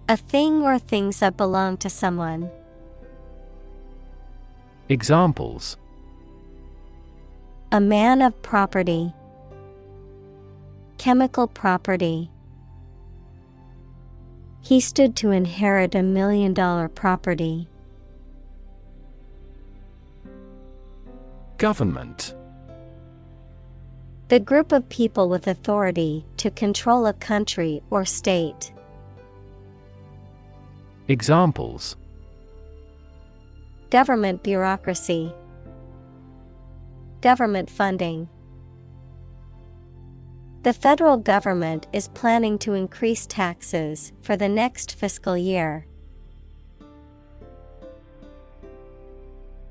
A thing or things that belong to someone. Examples: A man of property. Chemical property. He stood to inherit $1 million property. Government. The group of people with authority to control a country or state. Examples: Government bureaucracy. Government funding. The federal government is planning to increase taxes for the next fiscal year.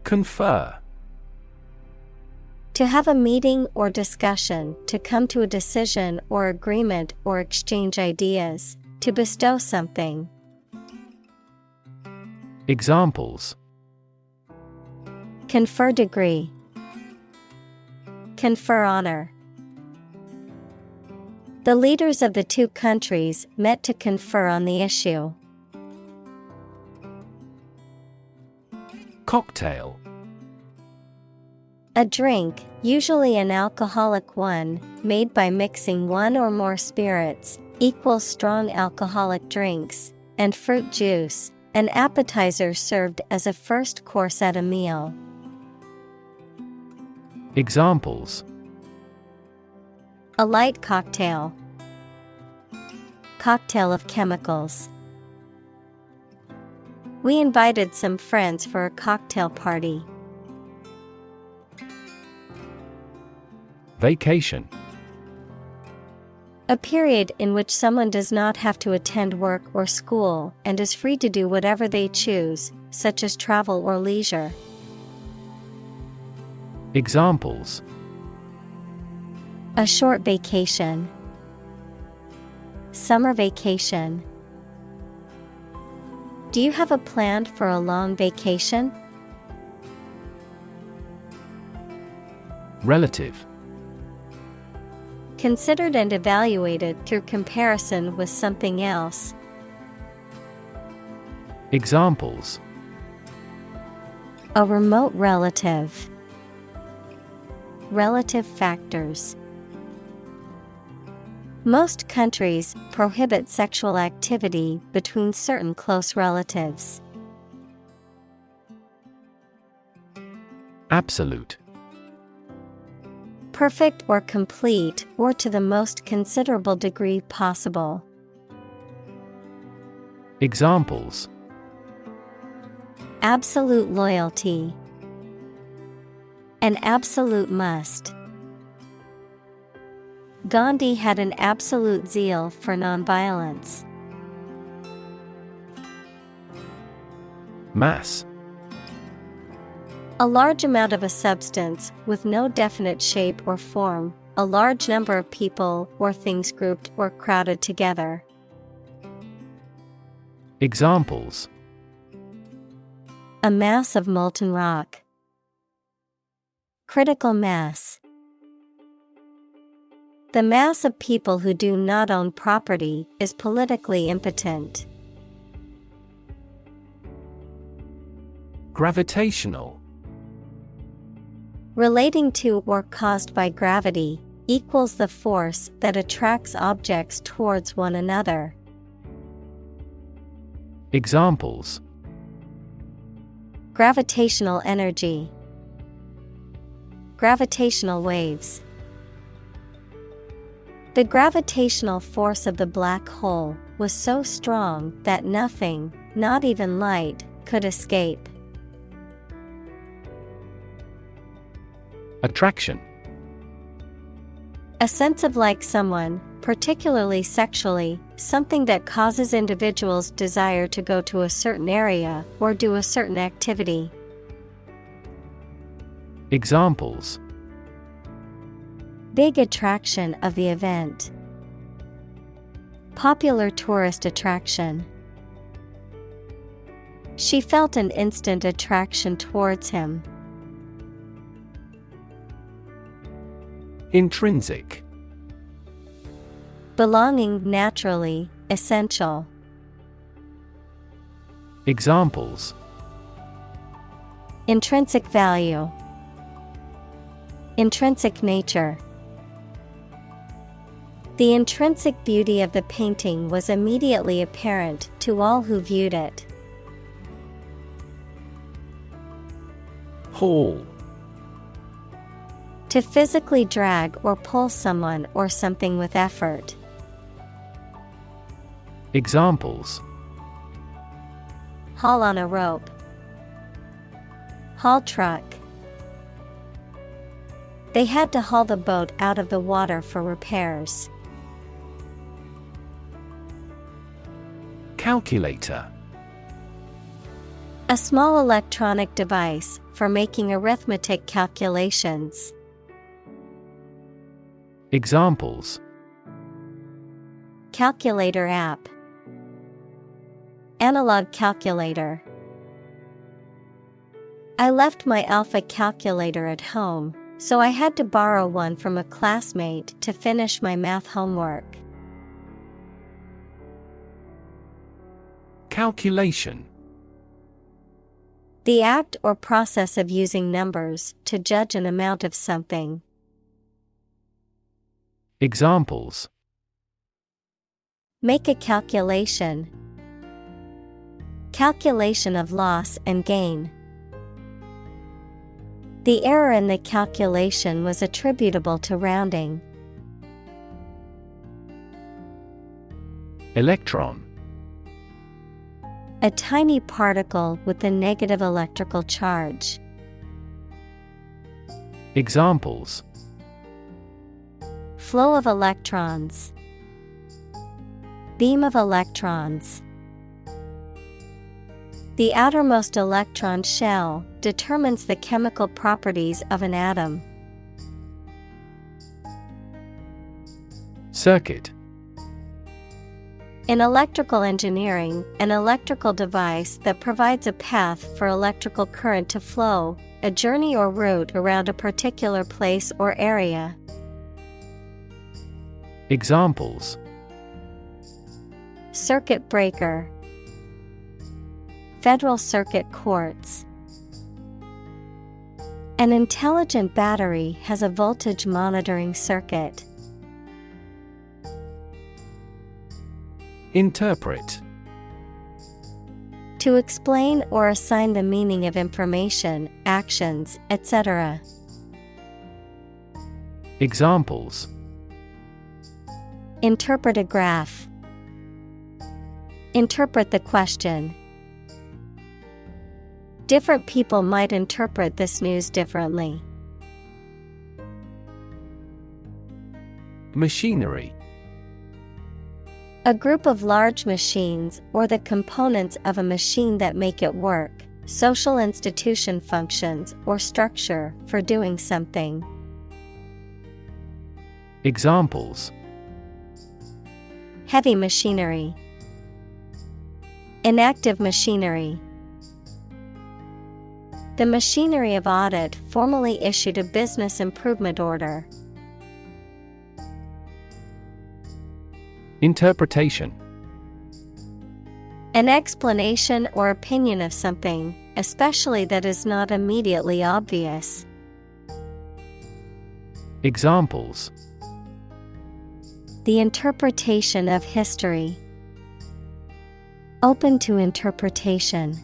Confer. To have a meeting or discussion, to come to a decision or agreement or exchange ideas, to bestow something. Examples: Confer degree. Confer honor. The leaders of the two countries met to confer on the issue. Cocktail. A drink, usually an alcoholic one, made by mixing one or more spirits, equals strong alcoholic drinks, and fruit juice, an appetizer served as a first course at a meal. Examples: A light cocktail. Cocktail of chemicals. We invited some friends for a cocktail party. Vacation. A period in which someone does not have to attend work or school and is free to do whatever they choose, such as travel or leisure. Examples: A short vacation. Summer vacation. Do you have a plan for a long vacation? Relative. Considered and evaluated through comparison with something else. Examples: A remote relative. Relative factors. Most countries prohibit sexual activity between certain close relatives. Absolute. Perfect or complete, or to the most considerable degree possible. Examples: Absolute loyalty. An absolute must. Gandhi had an absolute zeal for nonviolence. Mass. A large amount of a substance with no definite shape or form, a large number of people or things grouped or crowded together. Examples: A mass of molten rock. Critical mass. The mass of people who do not own property is politically impotent. Gravitational. Relating to or caused by gravity, equals the force that attracts objects towards one another. Examples: Gravitational energy. Gravitational waves. The gravitational force of the black hole was so strong that nothing, not even light, could escape. Attraction. A sense of like someone, particularly sexually, something that causes individuals' desire to go to a certain area or do a certain activity. Examples: Big attraction of the event. Popular tourist attraction. She felt an instant attraction towards him. Intrinsic. Belonging naturally, essential. Examples: Intrinsic value. Intrinsic nature. The intrinsic beauty of the painting was immediately apparent to all who viewed it. Hall. To physically drag or pull someone or something with effort. Examples: Haul on a rope. Haul truck. They had to haul the boat out of the water for repairs. Calculator. A small electronic device for making arithmetic calculations. Examples: Calculator app. Analog calculator. I left my alpha calculator at home, so I had to borrow one from a classmate to finish my math homework. Calculation. The act or process of using numbers to judge an amount of something. Examples: Make a calculation. Calculation of loss and gain. The error in the calculation was attributable to rounding. Electron. A tiny particle with a negative electrical charge. Examples: Flow of electrons. Beam of electrons. The outermost electron shell determines the chemical properties of an atom. Circuit. In electrical engineering, an electrical device that provides a path for electrical current to flow, a journey or route around a particular place or area. Examples: Circuit breaker. Federal Circuit courts. An intelligent battery has a voltage monitoring circuit. Interpret. To explain or assign the meaning of information, actions, etc. Examples: Interpret a graph. Interpret the question. Different people might interpret this news differently. Machinery. A group of large machines or the components of a machine that make it work, social institution functions or structure for doing something. Examples: Heavy machinery. Inactive machinery. The machinery of audit formally issued a business improvement order. Interpretation. An explanation or opinion of something, especially that is not immediately obvious. Examples: The interpretation of history. Open to interpretation.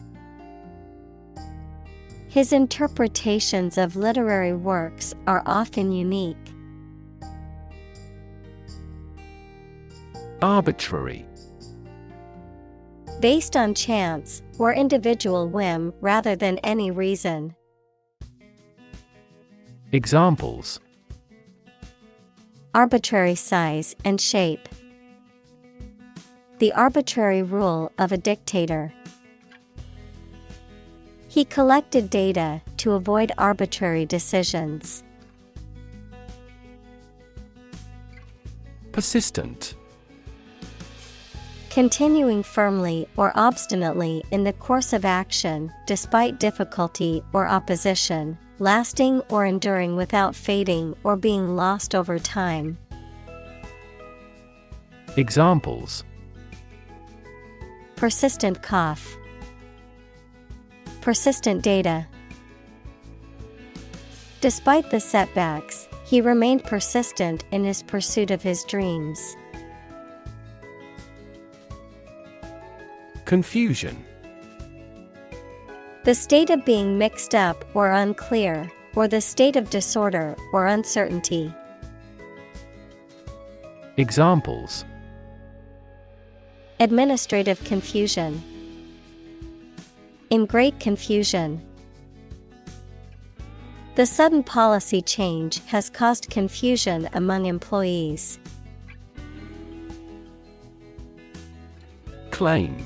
His interpretations of literary works are often unique. Arbitrary. Based on chance or individual whim rather than any reason. Examples: Arbitrary size and shape. The arbitrary rule of a dictator. He collected data to avoid arbitrary decisions. Persistent. Continuing firmly or obstinately in the course of action, despite difficulty or opposition, lasting or enduring without fading or being lost over time. Examples: Persistent cough. Persistent data. Despite the setbacks, he remained persistent in his pursuit of his dreams. Confusion. The state of being mixed up or unclear, or the state of disorder or uncertainty. Examples: Administrative confusion. In great confusion. The sudden policy change has caused confusion among employees. Claim.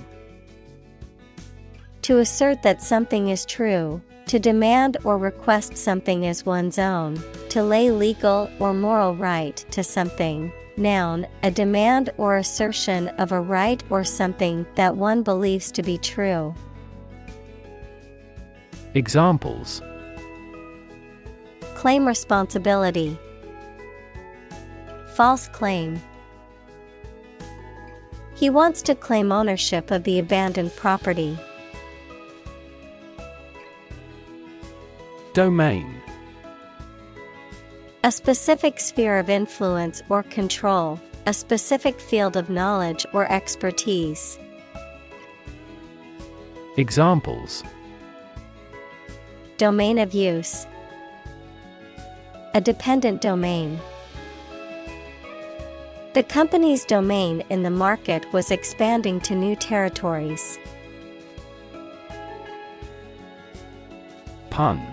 To assert that something is true, to demand or request something as one's own, to lay legal or moral right to something. Noun, a demand or assertion of a right or something that one believes to be true. Examples: Claim responsibility. False claim. He wants to claim ownership of the abandoned property. Domain. A specific sphere of influence or control, a specific field of knowledge or expertise. Examples: Domain of use. A dependent domain. The company's domain in the market was expanding to new territories. Pun.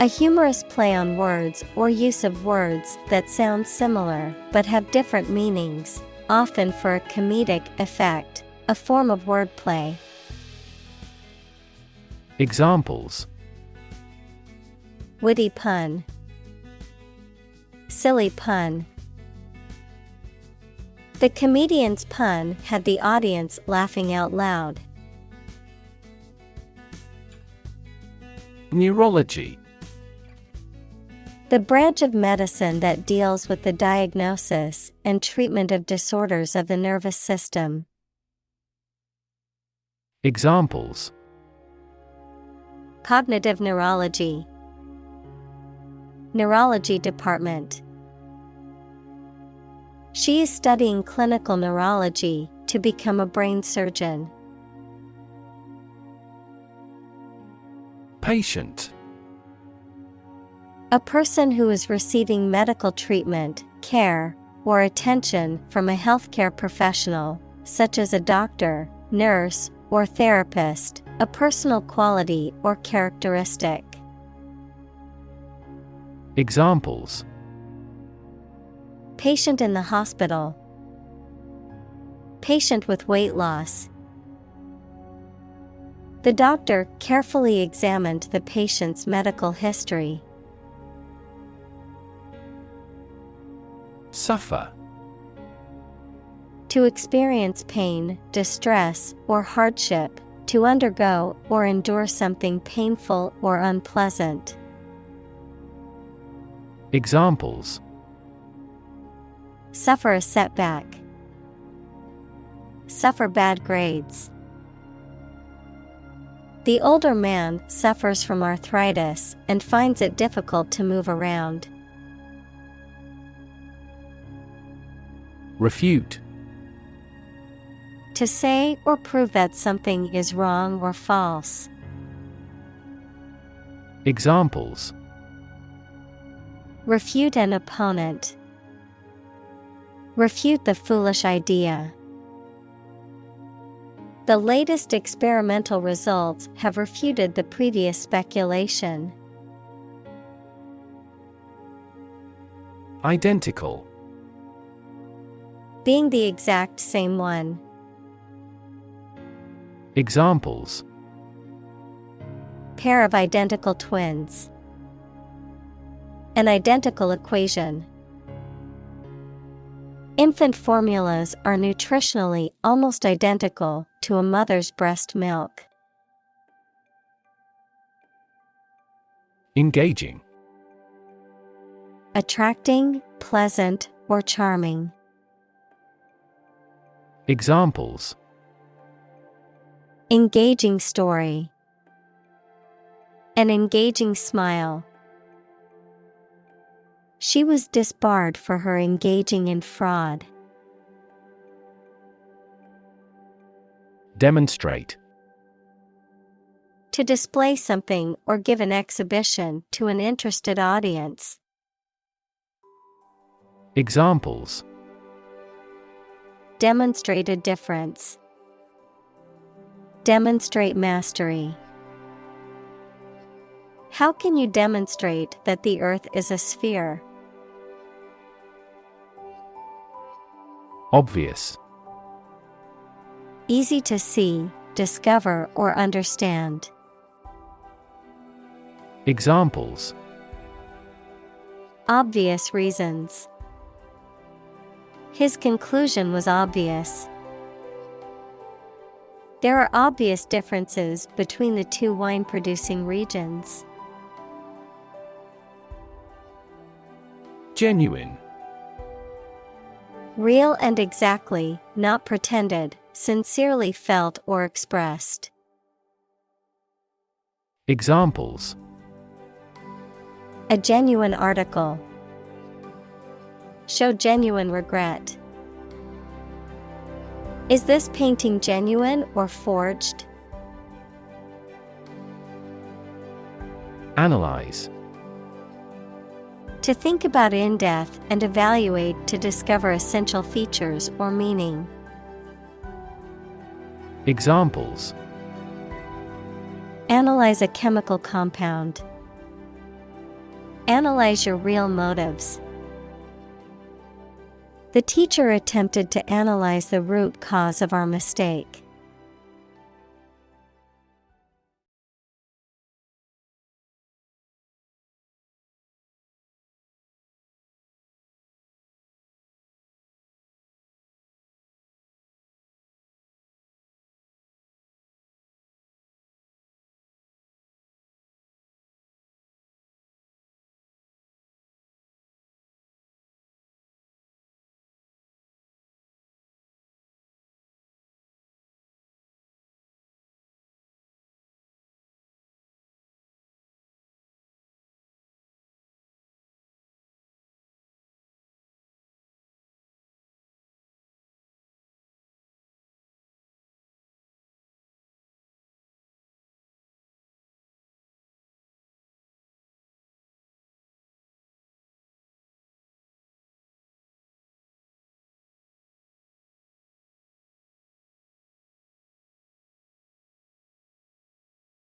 A humorous play on words or use of words that sound similar but have different meanings, often for a comedic effect, a form of wordplay. Examples: Witty pun. Silly pun. The comedian's pun had the audience laughing out loud. Neurology. The branch of medicine that deals with the diagnosis and treatment of disorders of the nervous system. Examples: Cognitive neurology. Neurology department. She is studying clinical neurology to become a brain surgeon. Patient. A person who is receiving medical treatment, care, or attention from a healthcare professional, such as a doctor, nurse, or therapist, a personal quality or characteristic. Examples: Patient in the hospital. Patient with weight loss. The doctor carefully examined the patient's medical history. Suffer. To experience pain, distress, or hardship, to undergo or endure something painful or unpleasant. Examples: Suffer a setback. Suffer bad grades. The older man suffers from arthritis and finds it difficult to move around. Refute. To say or prove that something is wrong or false. Examples: Refute an opponent. Refute the foolish idea. The latest experimental results have refuted the previous speculation. Identical. Being the exact same one. Examples: Pair of identical twins. An identical equation. Infant formulas are nutritionally almost identical to a mother's breast milk. Engaging. Attracting, pleasant, or charming. Examples: Engaging story. An engaging smile. She was disbarred for her engaging in fraud. Demonstrate. To display something or give an exhibition to an interested audience. Examples: Demonstrate a difference. Demonstrate mastery. How can you demonstrate that the Earth is a sphere? Obvious. Easy to see, discover, or understand. Examples: Obvious reasons. His conclusion was obvious. There are obvious differences between the two wine-producing regions. Genuine. Real and exactly, not pretended, sincerely felt or expressed. Examples: A genuine article. Show genuine regret. Is this painting genuine or forged? Analyze. To think about in depth and evaluate to discover essential features or meaning. Examples: Analyze a chemical compound. Analyze your real motives. The teacher attempted to analyze the root cause of our mistake.